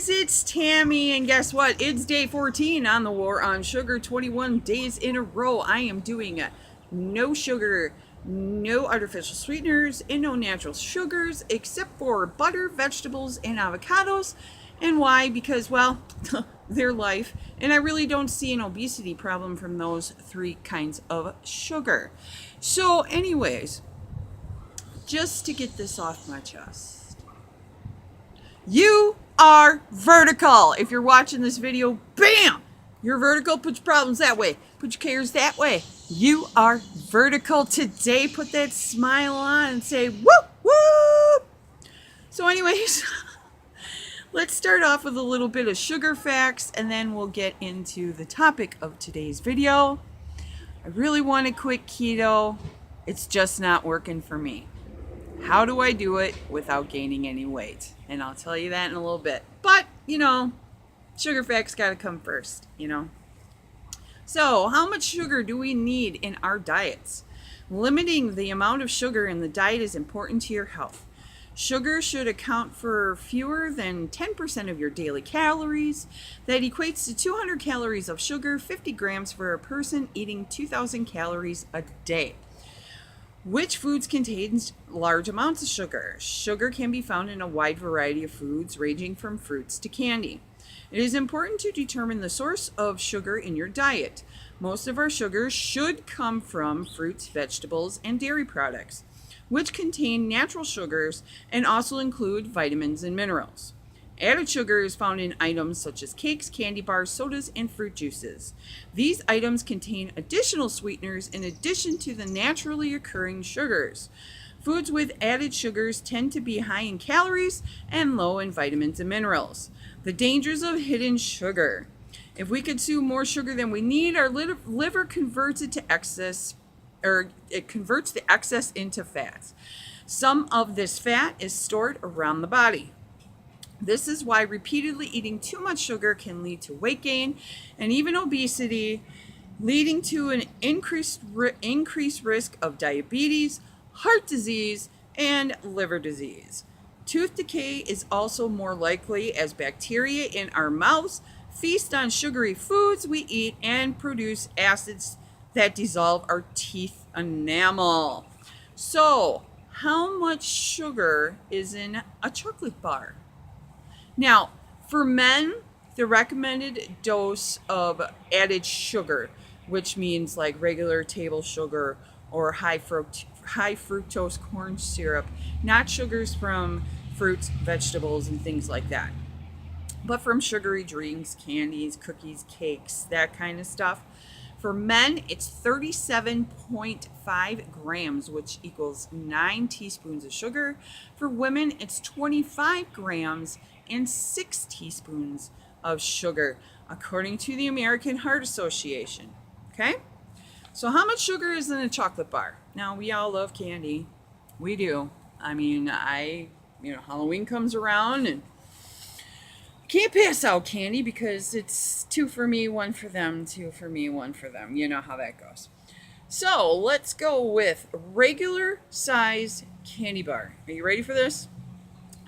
guys, it's Tammy, and guess what? It's day 14 on the War on Sugar, 21 days in a row. I am doing no sugar, no artificial sweeteners, and no natural sugars, except for butter, vegetables, and avocados. And why? Because, well, they're life, and I really don't see an obesity problem from those three kinds of sugar. So anyways, just to get this off my chest, you are vertical. If you're watching this video, bam, you're vertical. Put your problems that way. Put your cares that way. You are vertical today. Put that smile on and say, whoop, whoop. So anyways, let's start off with a little bit of sugar facts, and then we'll get into the topic of today's video. I really want to quit keto. It's just not working for me. How do I do it without gaining any weight? And I'll tell you that in a little bit. But, sugar facts got to come first, So, how much sugar do we need in our diets? Limiting the amount of sugar in the diet is important to your health. Sugar should account for fewer than 10% of your daily calories. That equates to 200 calories of sugar, 50 grams for a person eating 2,000 calories a day. Which foods contains large amounts of sugar? Sugar can be found in a wide variety of foods, ranging from fruits to candy. It is important to determine the source of sugar in your diet. Most of our sugars should come from fruits, vegetables, and dairy products, which contain natural sugars and also include vitamins and minerals. Added sugar is found in items such as cakes, candy bars, sodas, and fruit juices. These items contain additional sweeteners in addition to the naturally occurring sugars. Foods with added sugars tend to be high in calories and low in vitamins and minerals. The dangers of hidden sugar. If we consume more sugar than we need, our liver converts it to excess, or it converts the excess into fats. Some of this fat is stored around the body. This is why repeatedly eating too much sugar can lead to weight gain and even obesity, leading to an increased risk of diabetes, heart disease, and liver disease. Tooth decay is also more likely as bacteria in our mouths feast on sugary foods we eat and produce acids that dissolve our teeth enamel. So, how much sugar is in a chocolate bar? Now, for men, the recommended dose of added sugar, which means like regular table sugar or high fructose corn syrup, not sugars from fruits, vegetables, and things like that, but from sugary drinks, candies, cookies, cakes, that kind of stuff. For men, it's 37.5 grams, which equals 9 teaspoons of sugar. For women, it's 25 grams and 6 teaspoons of sugar, according to the American Heart Association. Okay? So how much sugar is in a chocolate bar? Now, we all love candy. We do. I mean, Halloween comes around and can't pass out candy because it's 2 for me, 1 for them, 2 for me, 1 for them. You know how that goes. So let's go with regular size candy bar. Are you ready for this?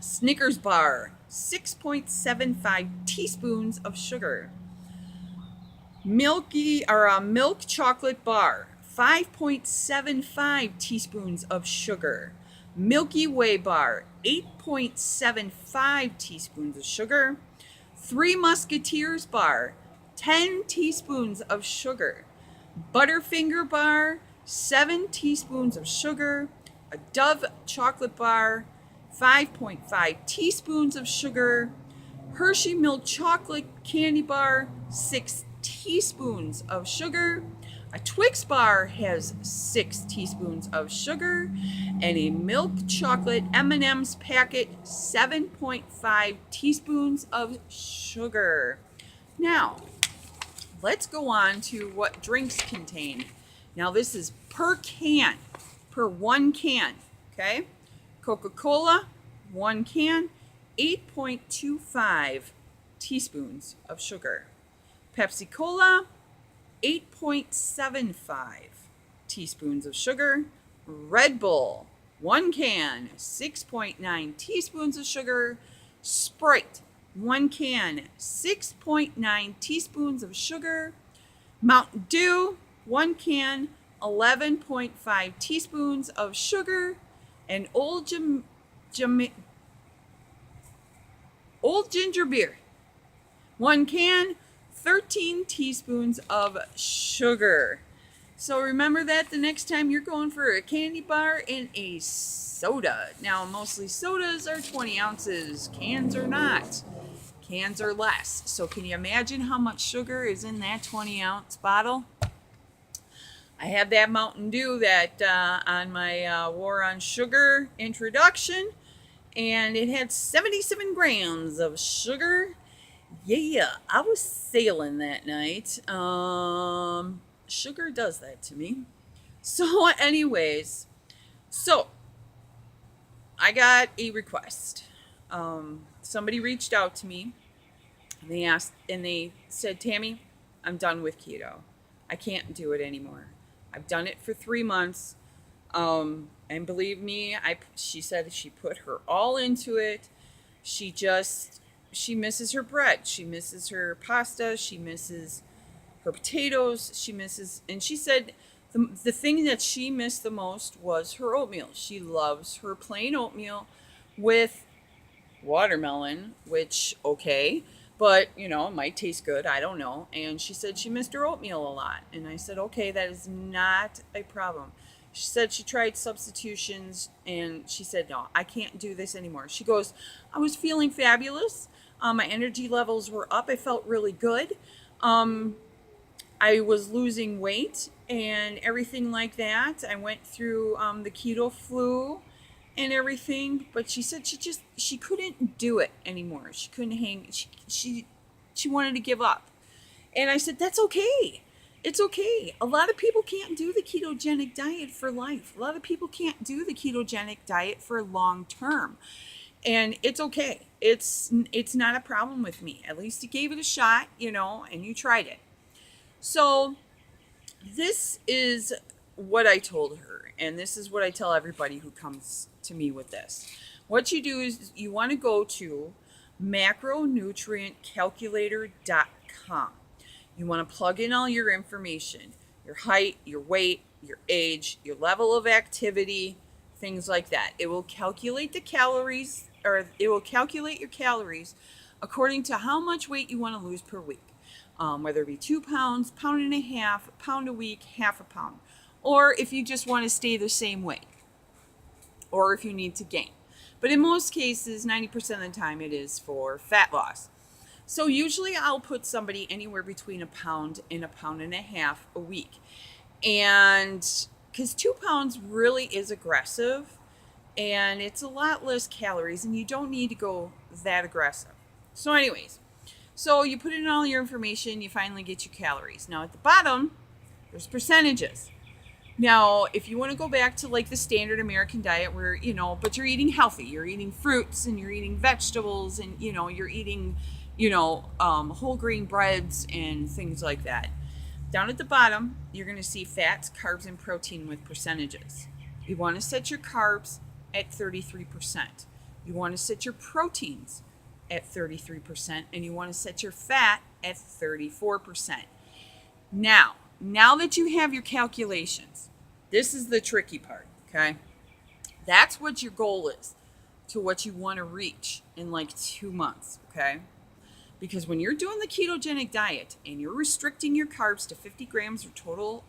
Snickers bar, 6.75 teaspoons of sugar. Milk chocolate bar, 5.75 teaspoons of sugar. Milky Way bar, 8.75 teaspoons of sugar. Three Musketeers bar, 10 teaspoons of sugar. Butterfinger bar, 7 teaspoons of sugar. A Dove chocolate bar, 5.5 teaspoons of sugar. Hershey milk chocolate candy bar, 6 teaspoons of sugar. A Twix bar has 6 teaspoons of sugar, and a milk chocolate M&M's packet, 7.5 teaspoons of sugar. Now, let's go on to what drinks contain. Now, this is per can, per 1 can, okay? Coca-Cola, 1 can, 8.25 teaspoons of sugar. Pepsi-Cola, 8.75 teaspoons of sugar. Red Bull, 1 can, 6.9 teaspoons of sugar. Sprite, 1 can, 6.9 teaspoons of sugar. Mountain Dew, 1 can, 11.5 teaspoons of sugar. And old ginger beer, 1 can, 13 teaspoons of sugar. So remember that the next time you're going for a candy bar and a soda. Now, mostly sodas are 20 ounces. Cans are not. Cans are less. So can you imagine how much sugar is in that 20-ounce bottle? I had that Mountain Dew that on my War on Sugar introduction, and it had 77 grams of sugar. Yeah, I was sailing that night. Sugar does that to me. So, anyways, so I got a request. Somebody reached out to me. And they said, Tammy, I'm done with keto. I can't do it anymore. I've done it for 3 months. And believe me, she said she put her all into it. She misses her bread. She misses her pasta. She misses her potatoes. And she said the thing that she missed the most was her oatmeal. She loves her plain oatmeal with watermelon, which, okay, but, it might taste good. I don't know. And she said she missed her oatmeal a lot. And I said, okay, that is not a problem. She said she tried substitutions, and she said, no, I can't do this anymore. She goes, I was feeling fabulous. My energy levels were up. I felt really good. I was losing weight and everything like that. I went through the keto flu and everything, but she said she couldn't do it anymore. She couldn't hang. She wanted to give up. And I said, that's okay. It's okay. A lot of people can't do the ketogenic diet for life. A lot of people can't do the ketogenic diet for long term. And it's okay. It's not a problem with me. At least you gave it a shot, and you tried it. So this is what I told her, and this is what I tell everybody who comes to me with this. What you do is you want to go to macronutrientcalculator.com. You want to plug in all your information, your height, your weight, your age, your level of activity, things like that. It will calculate the calories, or it will calculate your calories according to how much weight you want to lose per week. Whether it be 2 pounds, pound and a half, a pound a week, half a pound. Or if you just want to stay the same weight. Or if you need to gain. But in most cases, 90% of the time, it is for fat loss. So usually I'll put somebody anywhere between a pound and a pound and a half a week. And because 2 pounds really is aggressive, and it's a lot less calories, and you don't need to go that aggressive. So anyways, so you put in all your information, you finally get your calories. Now at the bottom, there's percentages. Now, if you want to go back to like the standard American diet where, but you're eating healthy, you're eating fruits and you're eating vegetables and, you're eating, whole grain breads and things like that. Down at the bottom, you're going to see fats, carbs, and protein with percentages. You want to set your carbs at 33%. You want to set your proteins at 33%, and you want to set your fat at 34%. Now that you have your calculations, this is the tricky part, okay? That's what your goal is, to what you want to reach in like 2 months, okay? Because when you're doing the ketogenic diet and you're restricting your carbs to 50 grams total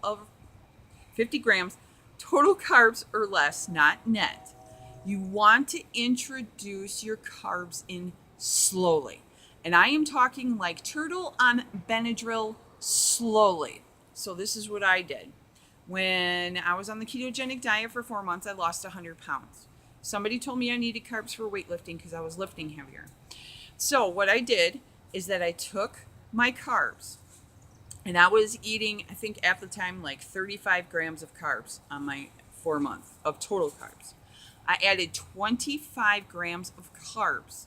carbs or less, not net, you want to introduce your carbs in slowly. And I am talking like turtle on Benadryl, slowly. So this is what I did. When I was on the ketogenic diet for 4 months, I lost 100 pounds. Somebody told me I needed carbs for weightlifting because I was lifting heavier. So what I did is that I took my carbs, and I was eating, I think at the time, like 35 grams of carbs on my 4 months of total carbs. I added 25 grams of carbs.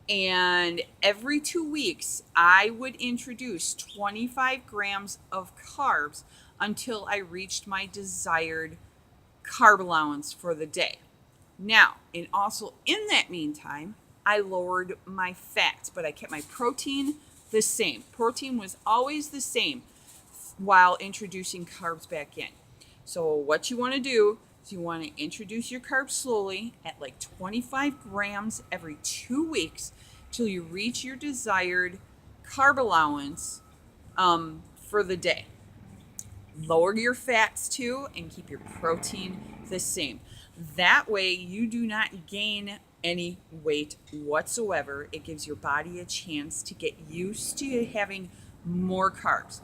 And every 2 weeks, I would introduce 25 grams of carbs until I reached my desired carb allowance for the day. Now, and also in that meantime, I lowered my fat, but I kept my protein the same. Protein was always the same while introducing carbs back in. So what you want to do is you want to introduce your carbs slowly at like 25 grams every 2 weeks till you reach your desired carb allowance for the day. Lower your fats too and keep your protein the same. That way you do not gain any weight whatsoever. It gives your body a chance to get used to having more carbs.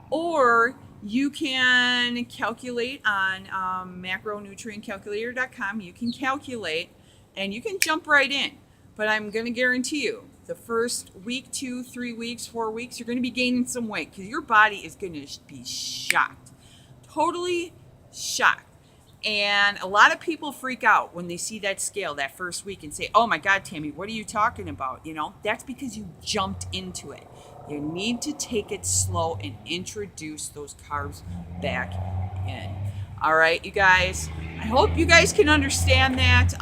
Or you can calculate on macronutrientcalculator.com. You can calculate and you can jump right in. But I'm going to guarantee you the first week, 2, 3 weeks, 4 weeks, you're going to be gaining some weight because your body is going to be shocked. Totally shocked. And a lot of people freak out when they see that scale that first week and say, oh my God, Tammy, what are you talking about? You know, that's because you jumped into it. You need to take it slow and introduce those carbs back in. All right, you guys, I hope you guys can understand that.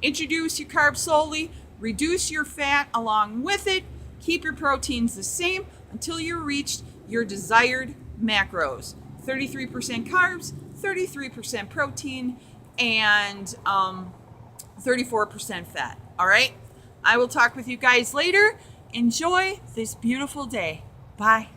Introduce your carbs slowly, reduce your fat along with it, keep your proteins the same until you reach your desired macros. 33% carbs, 33% protein, and 34% fat. All right? I will talk with you guys later. Enjoy this beautiful day. Bye.